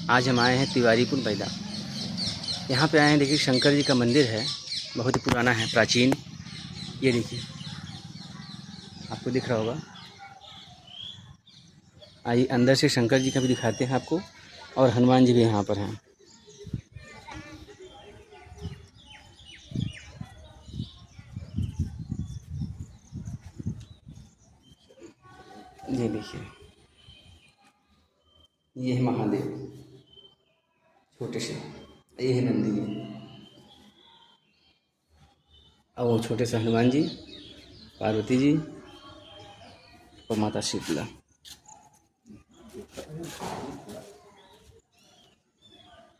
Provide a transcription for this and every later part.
आज हम आए हैं तिवारीपुर बैदा। यहाँ पे आए हैं, देखिए शंकर जी का मंदिर है, बहुत ही पुराना है, प्राचीन। ये देखिए, आपको दिख रहा होगा। आइए अंदर से शंकर जी का भी दिखाते हैं आपको, और हनुमान जी भी यहाँ पर हैं। ये देखिए, ये है महादेव छोटे से, ये है नंदी जी, और वो छोटे से हनुमान जी, पार्वती जी और माता शीतला।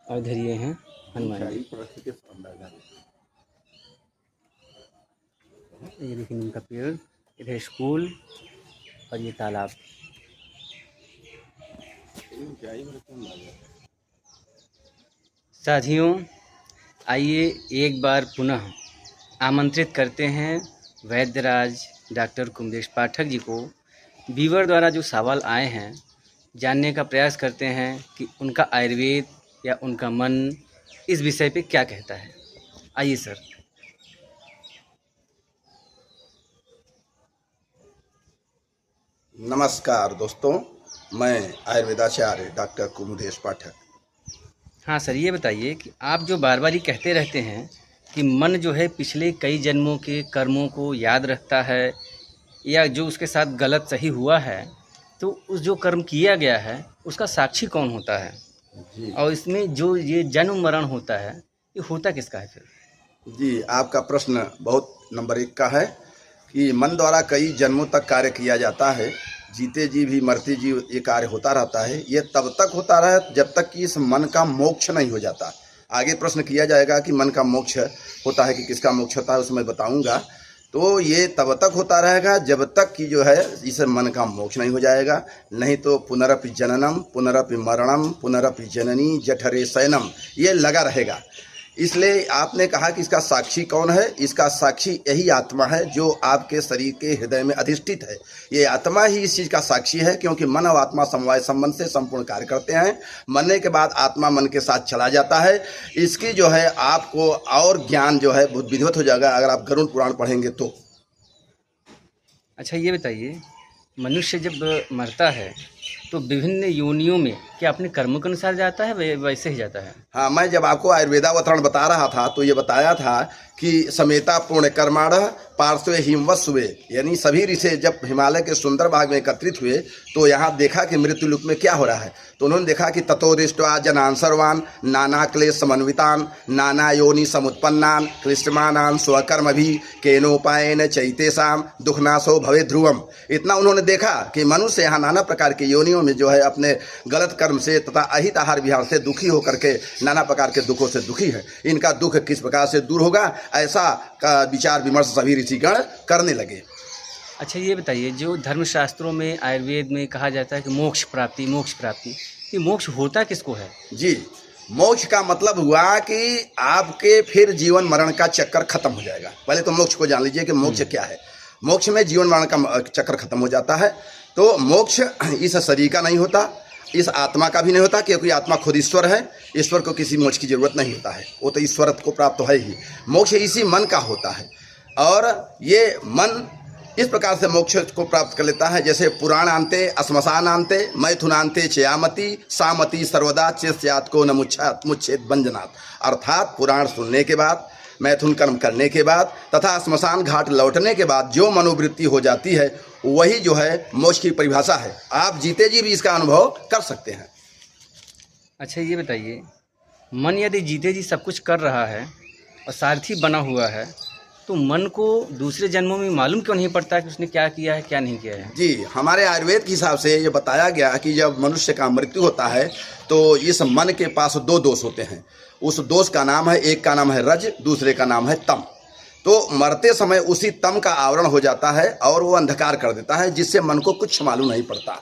और इधर ये हैं हनुमान जी। ये देखिए नीम का पेड़, इधर स्कूल और ये तालाब। साथियों, आइए एक बार पुनः आमंत्रित करते हैं वैद्यराज डॉक्टर कुमदेश पाठक जी को। व्यूअर द्वारा जो सवाल आए हैं, जानने का प्रयास करते हैं कि उनका आयुर्वेद या उनका मन इस विषय पे क्या कहता है। आइए सर। नमस्कार दोस्तों, मैं आयुर्वेदाचार्य डॉक्टर कुमदेश पाठक। हाँ सर, ये बताइए कि आप जो बार बार ये कहते रहते हैं कि मन जो है पिछले कई जन्मों के कर्मों को याद रखता है, या जो उसके साथ गलत सही हुआ है, तो उस जो कर्म किया गया है उसका साक्षी कौन होता है जी और इसमें जो ये जन्म मरण होता है, ये होता किसका है फिर? जी, आपका प्रश्न बहुत नंबर 1 का है कि मन द्वारा कई जन्मों तक कार्य किया जाता है। जीते जी भी मरते जी ये कार्य होता रहता है। ये तब तक होता रहा जब तक कि इस मन का मोक्ष नहीं हो जाता। आगे प्रश्न किया जाएगा कि मन का मोक्ष होता है कि किसका मोक्ष होता है, उसमें बताऊंगा। तो ये तब तक होता रहेगा जब तक कि जो है इस मन का मोक्ष नहीं हो जाएगा। नहीं तो पुनरपि जननम पुनरपि मरणम पुनरपि जननी जठरे शयनम, ये लगा रहेगा। इसलिए आपने कहा कि इसका साक्षी कौन है। इसका साक्षी यही आत्मा है जो आपके शरीर के हृदय में अधिष्ठित है। ये आत्मा ही इस चीज़ का साक्षी है, क्योंकि मन और आत्मा समवाय संबंध से संपूर्ण कार्य करते हैं। मरने के बाद आत्मा मन के साथ चला जाता है। इसकी जो है आपको और ज्ञान जो है बहुत विधिवत हो जाएगा अगर आप गरुड़ पुराण पढ़ेंगे तो। अच्छा, ये बताइए, मनुष्य जब मरता है तो विभिन्न योनियों में क्या अपने कर्मों के अनुसार जाता है, वैसे ही जाता है? हाँ, मैं जब आपको आयुर्वेदावतरण बता रहा था तो ये बताया था कि समेता पूर्ण कर्माण पार्श्वे हिमवस्वे, यानी सभी ऋषि जब हिमालय के सुंदर भाग में एकत्रित हुए तो यहाँ देखा कि मृत्यु लोक में क्या हो रहा है। तो उन्होंने देखा कि ततो दृष्ट्वा जनान सर्वान नाना क्लेश समन्वितान नाना योनि समुत्पन्नान क्लिष्टमानान स्वकर्म भी केनोपायन चैतेषाम दुखनाशो भवे ध्रुवम। इतना उन्होंने देखा कि मनुष्य यहाँ नाना प्रकार की योनियों में जो है अपने गलत कर्म से तथा अहित आहार विहार से दुखी होकर के नाना प्रकार के दुखों से दुखी है। इनका दुख किस प्रकार से दूर होगा, ऐसा का विचार विमर्श सभी ऋषिगण करने लगे। अच्छा, ये बताइए, जो धर्मशास्त्रों में आयुर्वेद में कहा जाता है कि मोक्ष प्राप्ति, ये मोक्ष होता किसको है? जी, मोक्ष का मतलब हुआ कि आपके फिर जीवन मरण का चक्कर खत्म हो जाएगा। पहले तो मोक्ष को जान लीजिए कि मोक्ष क्या है। मोक्ष में जीवन मरण का चक्कर खत्म हो जाता है। तो मोक्ष इस शरीर का नहीं होता, इस आत्मा का भी नहीं होता, क्योंकि आत्मा खुद ईश्वर है। ईश्वर को किसी मोक्ष की जरूरत नहीं होता है, वो तो ईश्वरत्व को प्राप्त है ही। मोक्ष इसी मन का होता है, और ये मन इस प्रकार से मोक्ष को प्राप्त कर लेता है। जैसे पुराणांते श्मशानांते मैथुनांते चयामति सामति सर्वदा चेष्यात को न मुच्छेद बंजनात्। अर्थात पुराण सुनने के बाद, मैथुन कर्म करने के बाद तथा श्मशान घाट लौटने के बाद जो मनोवृत्ति हो जाती है वही जो है मोक्ष की परिभाषा है। आप जीते जी भी इसका अनुभव कर सकते हैं। अच्छा, ये बताइए, मन यदि जीते जी सब कुछ कर रहा है और सारथी बना हुआ है, तो मन को दूसरे जन्मों में मालूम क्यों नहीं पड़ता कि उसने क्या किया है क्या नहीं किया है? जी, हमारे आयुर्वेद के हिसाब से ये बताया गया कि जब मनुष्य का मृत्यु होता है तो इस मन के पास 2 दोष होते हैं। उस दोष का नाम है, एक का नाम है रज, दूसरे का नाम है तम। तो मरते समय उसी तम का आवरण हो जाता है और वो अंधकार कर देता है, जिससे मन को कुछ मालूम नहीं पड़ता।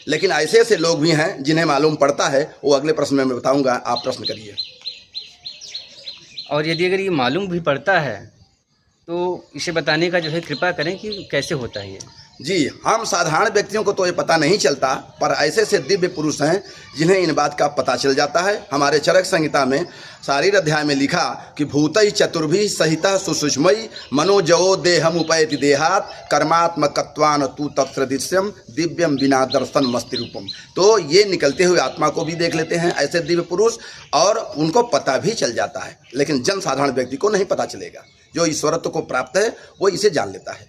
लेकिन ऐसे ऐसे लोग भी हैं जिन्हें मालूम पड़ता है, वो अगले प्रश्न में मैं बताऊंगा। आप प्रश्न करिए। और यदि अगर ये मालूम भी पड़ता है तो इसे बताने का जो है कृपा करें कि कैसे होता है ये। जी, हम साधारण व्यक्तियों को तो ये पता नहीं चलता, पर ऐसे से दिव्य पुरुष हैं जिन्हें इन बात का पता चल जाता है। हमारे चरक संहिता में शारीर अध्याय में लिखा कि भूतै चतुर्भि सहिता सुषुष्मयी मनोजवो देहम उपैति देहात कर्मात्मकत्वान तू तत्सदृश्यम दिव्यम बिना दर्शन मस्ति रूपम। तो ये निकलते हुए आत्मा को भी देख लेते हैं ऐसे दिव्य पुरुष, और उनको पता भी चल जाता है, लेकिन जन साधारण व्यक्ति को नहीं पता चलेगा। जो ईश्वरत्व को प्राप्त है वो इसे जान लेता है।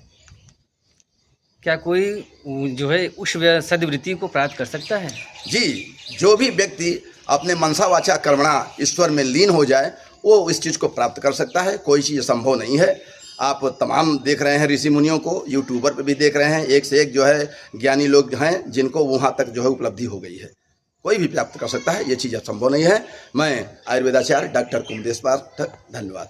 क्या कोई जो है उस सद्वृत्ति को प्राप्त कर सकता है? जी, जो भी व्यक्ति अपने मनसा वाचा कर्मणा ईश्वर में लीन हो जाए वो इस चीज़ को प्राप्त कर सकता है। कोई चीज़ संभव नहीं है। आप तमाम देख रहे हैं ऋषि मुनियों को, यूट्यूबर पे भी देख रहे हैं, एक से एक जो है ज्ञानी लोग हैं जिनको वहाँ तक जो है उपलब्धि हो गई है। कोई भी प्राप्त कर सकता है, ये चीज़ संभव नहीं है। मैं आयुर्वेदाचार्य डॉक्टर कुमदेश पाठक, धन्यवाद।